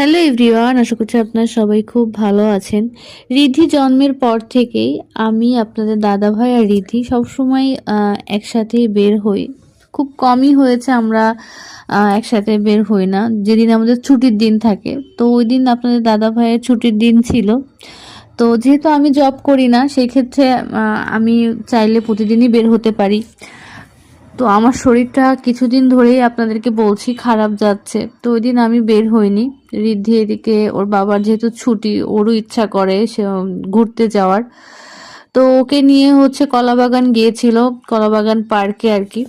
Hello everyone, আশা করছি আপনারা সবাই খুব ভালো আছেন। রিদ্ধি জন্মের পর থেকেই আমি আপনাদের দাদাভাই আর রিদ্ধি সবসময় একসাথেই বের হই। খুব কমই হয়েছে আমরা একসাথে বের হই না, যেদিন আমাদের ছুটির দিন থাকে। তো ওই দিন আপনাদের দাদাভাইয়ের ছুটির দিন ছিল। তো যেহেতু আমি জব করি না, সেই ক্ষেত্রে আমি চাইলে প্রতিদিনই বের হতে পারি। তো আমার শরীরটা কিছুদিন ধরেই আপনাদেরকে বলছি খারাপ যাচ্ছে, তো ওই দিন আমি বের হইনি। রিদ্ধি এদিকে ওর বাবার যেহেতু ছুটি, ওরও ইচ্ছা করে সে ঘুরতে যাওয়ার। তো ওকে নিয়ে হচ্ছে কলাবাগান গিয়েছিল, কলাবাগান পার্কে আর কি।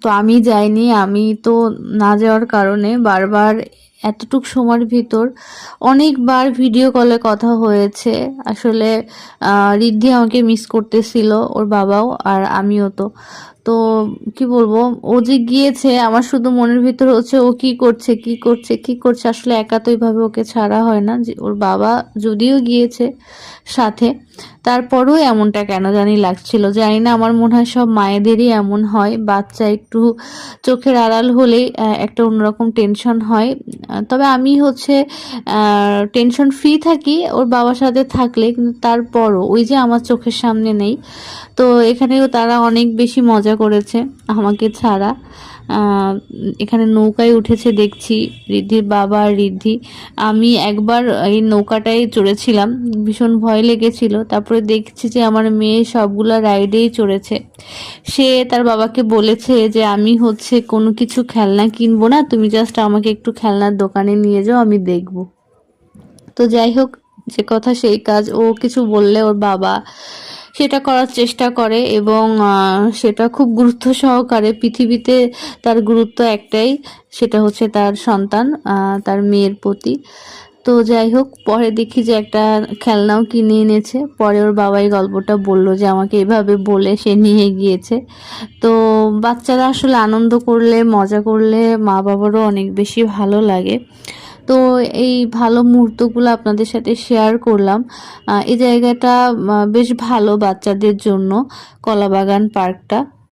তো আমি যাইনি, আমি তো না যাওয়ার কারণে বারবার এতটুক সময়ের ভিতর অনেকবার ভিডিও কলে কথা হয়েছে। আসলে রিদ্ধি আমাকে মিস করতেছিল, ওর বাবাও আর আমিও। তো তো কি বলবো, ও যে গিয়েছে আমার শুধু মনের ভিতর হচ্ছে ও কি করছে কি করছে কি করছে। আসলে একা তো এইভাবে ওকে ছাড়া হয় না। যে ওর বাবা যদিও গিয়েছে সাথে, তারপরও এমনটা কেন জানি লাগছিল, জানি না। আমার মনে হয় সব মায়েদেরই এমন হয়, বাচ্চা একটু চোখের আড়াল হলেই একটা অন্যরকম টেনশন হয়। তবে আমি হচ্ছে টেনশন ফ্রি থাকি ওর বাবার সাথে থাকলে, কিন্তু তারপরও ওই যে আমার চোখের সামনে নেই। তো এখানেও তারা অনেক বেশি মজা করেছে আমাকে ছাড়া। এখানে নৌকায় উঠেছে দেখছি রিদ্ধির বাবা আর রিদ্ধি। আমি একবার এই নৌকাটায় চড়েছিলাম, ভীষণ ভয় লেগেছিল। তারপরে দেখছি যে আমার মেয়ে সবগুলা রাইডেই চড়েছে। সে তার বাবাকে বলেছে যে আমি হচ্ছে কোনো কিছু খেলনা কিনবো না, তুমি জাস্ট আমাকে একটু খেলনার দোকানে নিয়ে যাও, আমি দেখবো। তো যাই হোক, যে কথা সেই কাজ, ও কিছু বললে ওর বাবা সেটা করার চেষ্টা করে, এবং সেটা খুব গুরুত্ব সহকারে। পৃথিবীতে তার গুরুত্ব একটাই, সেটা হচ্ছে তার সন্তান, তার মেয়ের প্রতি। তো যাই হোক, পরে দেখি যে একটা খেলনাও কিনে এনেছে। পরে ওর বাবাই গল্পটা বলল যে আমাকে এভাবে বলে সে নিয়ে গিয়েছে। তো বাচ্চারা আসলে আনন্দ করলে, মজা করলে মা বাবারও অনেক বেশি ভালো লাগে। তো এই ভালো মুহূর্তগুলো আপনাদের সাথে শেয়ার করলাম। এই জায়গাটা বেশ ভালো বাচ্চাদের জন্য, কলাবাগান পার্কটা।